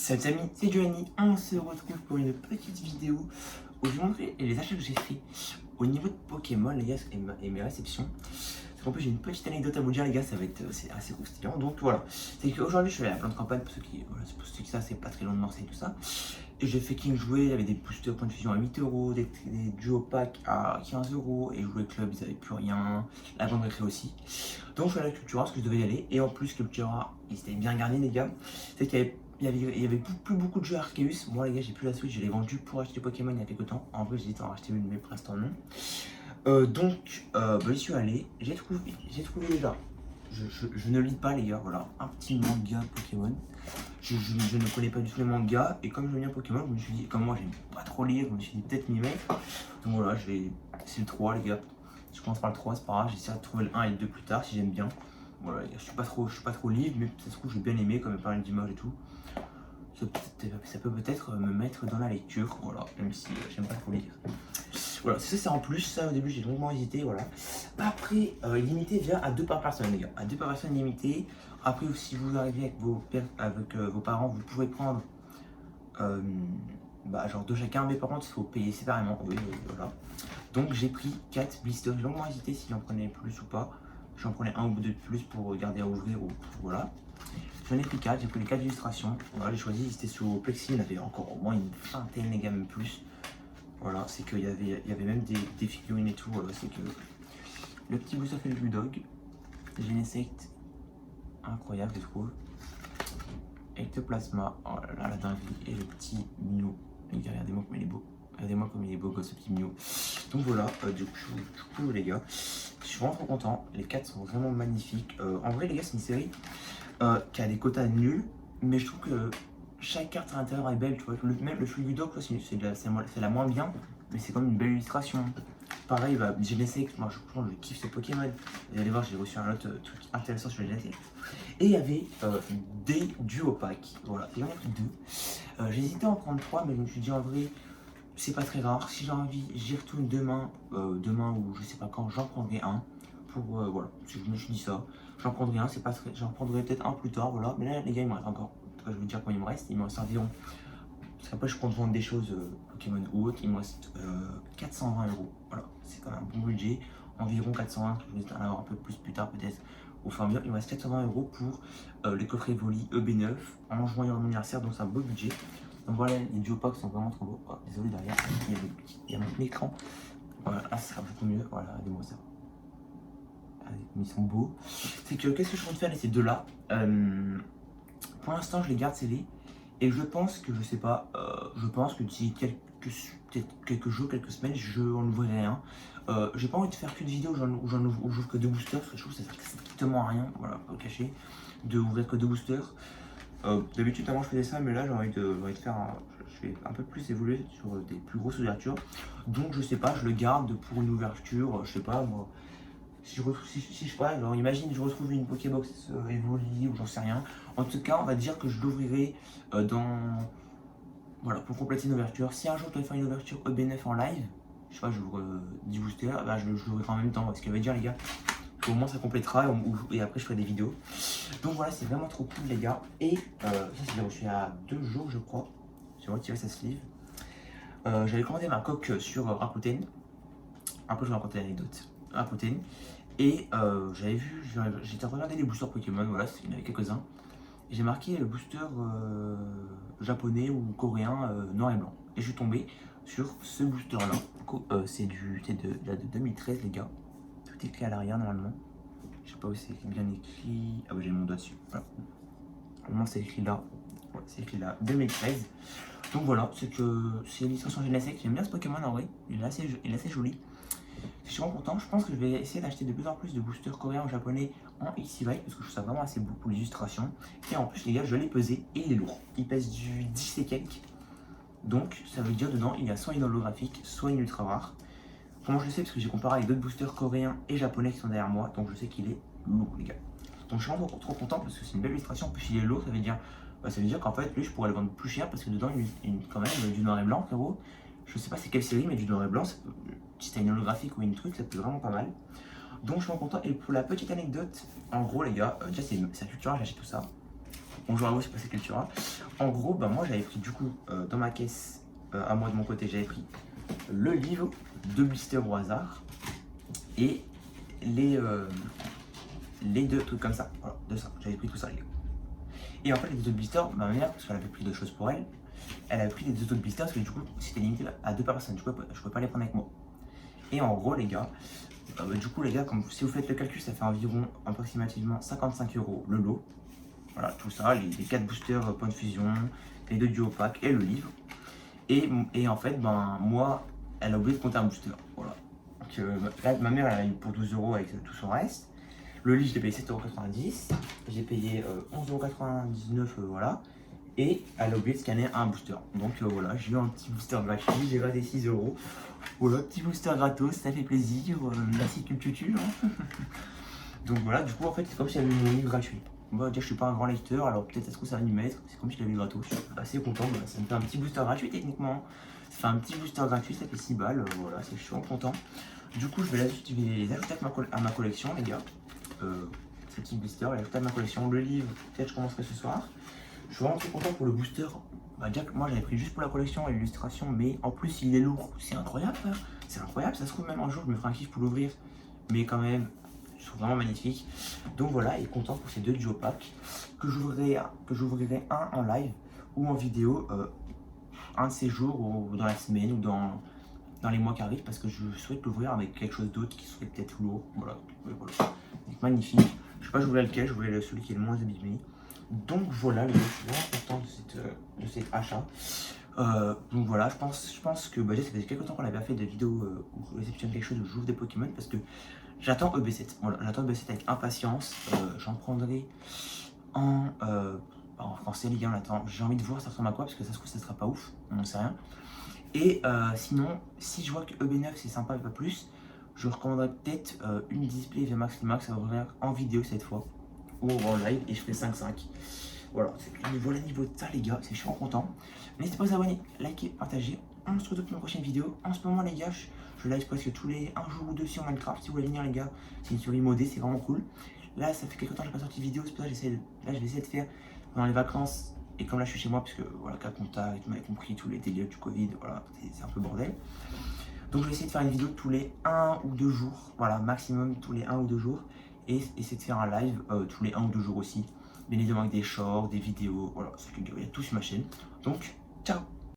Salut amis, c'est Giovanni, on se retrouve pour une petite vidéo où je vais vous montrer les achats que j'ai fait au niveau de Pokémon les gars et mes réceptions. Parce qu'en plus j'ai une petite anecdote à vous dire les gars, ça va être c'est assez croustillant. Donc voilà, c'est qu'aujourd'hui je suis allé à la plante campagne pour ceux qui, voilà, pour ceux qui savent, c'est pas très loin de Marseille tout ça. Et j'ai fait King jouer, il y avait des boosters points de fusion à 8€, des duo packs à 15€ et jouer club ils avaient plus rien, la grande récré aussi. Donc je suis allé à la Cultura parce que je devais y aller et en plus Cultura ils étaient bien garnis les gars. C'est qu'il y avait plus beaucoup de jeux Arceus. Moi, les gars, j'ai plus la Switch, je l'ai vendu pour acheter Pokémon il y a quelques temps. En vrai, j'hésite à en racheter une, mais pour l'instant, non. J'y suis allé. J'ai trouvé déjà. Je ne lis pas, les gars. Voilà, un petit manga Pokémon. Je ne connais pas du tout les mangas. Et comme je viens Pokémon, je me suis dit, comme moi, j'aime pas trop lire, je me suis dit peut-être m'y mettre. Donc voilà, c'est le 3, les gars. Je commence par le 3, c'est pas grave. J'essaierai de trouver le 1 et le 2 plus tard si j'aime bien. Voilà, je suis pas trop livre, mais ça se trouve, j'ai bien aimé, comme il parlait d'image et tout. Ça peut peut-être me mettre dans la lecture, voilà, même si j'aime pas trop lire. Voilà, c'est en plus, ça au début j'ai longuement hésité, voilà. Après, limité vient à 2 par personne, les gars, à 2 par personne limité. Après, si vous arrivez avec vos parents, vous pouvez prendre genre 2 chacun, mais par contre, il faut payer séparément, oui, voilà. Donc j'ai pris 4 blisters, j'ai longuement hésité si j'en prenais plus ou pas. J'en prenais un ou deux de plus pour garder à ouvrir, ou voilà. J'en ai pris 4, j'ai pris les 4 illustrations. Voilà, j'ai choisi, c'était sur Plexi, il y en avait encore au moins une vingtaine, les gars, même plus. Voilà, c'est qu'il y avait même des figurines et tout. Voilà, c'est que le petit booster fait le Bulldog, Genesect, incroyable, je trouve. Ectoplasma, oh là là, la dinguerie, et le petit Mew. Les gars, regardez-moi comme il est beau. Regardez-moi comme il est beau, ce petit Mew. Donc voilà, du coup, les gars, je suis vraiment trop content. Les 4 sont vraiment magnifiques. En vrai, les gars, c'est une série qui a des quotas nuls, mais je trouve que chaque carte à l'intérieur est belle, tu vois. Même le Fulgudok, c'est la moins bien, mais c'est comme une belle illustration. Pareil, Genesect, moi je kiffe ce Pokémon. Vous allez voir, j'ai reçu un autre truc intéressant sur Genesect. Et il y avait des duo packs, voilà, j'en ai pris 2. J'hésitais à en prendre 3, mais je me suis dit en vrai, c'est pas très rare. Si j'ai envie, j'y retourne demain, ou je sais pas quand, j'en prendrai un. Voilà, je me suis dit ça. J'en prendrai un, c'est pas très... J'en prendrai peut-être un plus tard, voilà. Mais là, les gars, il me reste encore. En tout cas, je vais vous dire combien il me reste. Il me reste environ. Parce qu'après, je compte vendre des choses Pokémon ou autres. Il me reste 420€. Voilà, c'est quand même un bon budget. Environ 420, je vais en avoir un peu plus tard peut-être. Au fur et à mesure, il me reste 420€ pour les coffrets Evoli EB9 en joignant mon anniversaire, donc c'est un beau budget. Donc voilà, les duo packs sont vraiment trop beaux. Oh, désolé derrière, il y a mon écran. Voilà, là, ça sera beaucoup mieux. Voilà, regardez-moi ça. Ils sont beaux. C'est que qu'est-ce que je compte faire de ces deux-là pour l'instant, je les garde scellés. Et je pense que, je sais pas, je pense que d'ici quelques jours, quelques semaines, je en ouvrirai un. J'ai pas envie de faire qu'une vidéo où j'ouvre que 2 boosters, parce que je trouve que ça sert strictement à rien, voilà, pas cacher, de ouvrir que 2 boosters. D'habitude, avant je faisais ça, mais là j'ai envie de faire je vais un peu plus évoluer sur des plus grosses ouvertures. Donc je sais pas, je le garde pour une ouverture, je sais pas moi. Si je sais pas, alors imagine je retrouve une Pokébox Evoli ou j'en sais rien. En tout cas, on va dire que je l'ouvrirai voilà, pour compléter une ouverture. Si un jour je dois faire une ouverture EB9 en live, je sais pas, j'ouvre 10 boosters, bah, je l'ouvrirai en même temps. Ce qui veut dire, les gars, au moins ça complétera et après je ferai des vidéos. Donc voilà, c'est vraiment trop cool, les gars. Et ça, c'est reçu il y a 2 jours, je crois. J'ai retiré sa sleeve. J'avais commandé ma coque sur Rakuten. Après, je vais raconter l'anecdote. Rakuten. Et j'étais regardé les boosters Pokémon, voilà, il y en avait quelques-uns. Et j'ai marqué le booster japonais ou coréen noir et blanc. Et je suis tombé sur ce booster là. C'est de 2013, les gars. Tout est écrit à l'arrière normalement. Je sais pas où c'est bien écrit. Ah oui, j'ai mon doigt dessus. Voilà. Normalement, c'est écrit là. Ouais, c'est écrit là, 2013. Donc voilà, c'est l'illustration Genesect. J'aime bien ce Pokémon en vrai. Il est assez joli. Je suis vraiment content. Je pense que je vais essayer d'acheter de plus en plus de boosters coréens ou japonais en XY parce que je trouve ça vraiment assez beau pour l'illustration. Et en plus, les gars, je l'ai pesé et il est lourd. Il pèse du 10 et quelques. Donc, ça veut dire dedans, il y a soit une holographique, soit une ultra rare. Comment je le sais? Parce que j'ai comparé avec d'autres boosters coréens et japonais qui sont derrière moi. Donc, je sais qu'il est lourd, les gars. Donc, je suis vraiment trop content parce que c'est une belle illustration. En plus, il est lourd. Ça veut dire qu'en fait, lui, je pourrais le vendre plus cher parce que dedans, il y a quand même du noir et blanc, frérot. Je sais pas c'est quelle série, mais du noir et blanc, si t'as une holographique ou une truc, ça peut être vraiment pas mal. Donc je suis vraiment content. Et pour la petite anecdote, en gros les gars, déjà c'est Cultura, j'achète tout ça. bonjour à vous, c'est Passé Cultura. En gros, bah, moi j'avais pris du coup dans ma caisse, à moi de mon côté, j'avais pris le livre, 2 blisters au hasard et les 2 trucs comme ça. Voilà, de ça, j'avais pris tout ça les gars. Et en fait, les 2 autres blisters, ma mère, parce qu'elle avait pris 2 choses pour elle, elle avait pris les 2 autres blisters parce que du coup c'était limité à 2 personnes, je pouvais pas les prendre avec moi. Et en gros, les gars, du coup, les gars, comme si vous faites le calcul, ça fait environ approximativement 55 € le lot. Voilà, tout ça, les 4 boosters point de fusion, les 2 duo pack et le livre. Et en fait, ben, moi, elle a oublié de compter un booster. Voilà. Donc, là, ma mère, elle a eu pour 12 € avec tout son reste. Le livre, je l'ai payé 7,90 €. J'ai payé 11,99 €, voilà. Et elle a oublié de scanner un booster. Donc voilà, j'ai eu un petit booster gratuit, j'ai gratté 6 €. Voilà, petit booster gratos, ça fait plaisir. Merci Cultutu. Hein. Donc voilà, du coup, en fait, c'est comme si j'avais eu mon livre gratuit. Moi, déjà, je suis pas un grand lecteur, alors peut-être est-ce que ça va m'y mettre. C'est comme si je l'avais eu gratos. Je suis assez content. Bah, ça me fait un petit booster gratuit techniquement. Ça fait un petit booster gratuit, ça fait 6 balles. Voilà, je suis vraiment content. Du coup, je vais les ajouter à ma collection, les gars. Ces petits boosters, les ajouter à ma collection. Le livre, peut-être je commencerai ce soir. Je suis vraiment très content pour le booster. Bah, déjà que moi j'avais pris juste pour la collection et l'illustration, mais en plus il est lourd. C'est incroyable, frère. C'est incroyable. Ça se trouve même un jour je me ferai un kiff pour l'ouvrir. Mais quand même, je trouve vraiment magnifique. Donc voilà, et content pour ces 2 duo packs que j'ouvrirai un en live ou en vidéo un de ces jours ou dans la semaine ou dans les mois qui arrivent parce que je souhaite l'ouvrir avec quelque chose d'autre qui serait peut-être lourd. Voilà. Voilà. Donc magnifique. Je sais pas, je voulais lequel, je voulais celui qui est le moins abîmé. Donc voilà, je suis vraiment content de cet achat. Donc voilà, je pense que bah, ça fait quelques temps qu'on avait fait des vidéos où je réceptionne quelque chose, où j'ouvre des Pokémon parce que j'attends EB7. Voilà, j'attends EB7 avec impatience. J'en prendrai en français, les gars, on attend. J'ai envie de voir ça ressemble à quoi parce que ça se trouve, ça sera pas ouf, on n'en sait rien. Et sinon, si je vois que EB9 c'est sympa et pas plus, je recommanderais peut-être une display VMAX Limax à ouvrir en vidéo cette fois ou en live et je ferai 5-5. Voilà, voilà le niveau de ça les gars, je suis vraiment content. N'hésitez pas à vous abonner, liker, partager. On se retrouve pour une prochaine vidéo. En ce moment les gars, je live presque tous les 1 jour ou 2 sur Minecraft. Si vous voulez venir les gars, c'est une série modée, c'est vraiment cool. Là ça fait quelques temps que j'ai pas sorti de vidéo, c'est pour ça que je vais essayer de faire pendant les vacances. Et comme là je suis chez moi, parce que voilà, cas contact, vous m'avez compris, tous les délires du Covid, voilà, c'est un peu bordel. Donc je vais essayer de faire une vidéo tous les 1 ou 2 jours, voilà, maximum tous les 1 ou 2 jours. Et essayer de faire un live tous les 1 ou 2 jours aussi. Bien évidemment avec des shorts, des vidéos, voilà, il y a tout sur ma chaîne. Donc, ciao!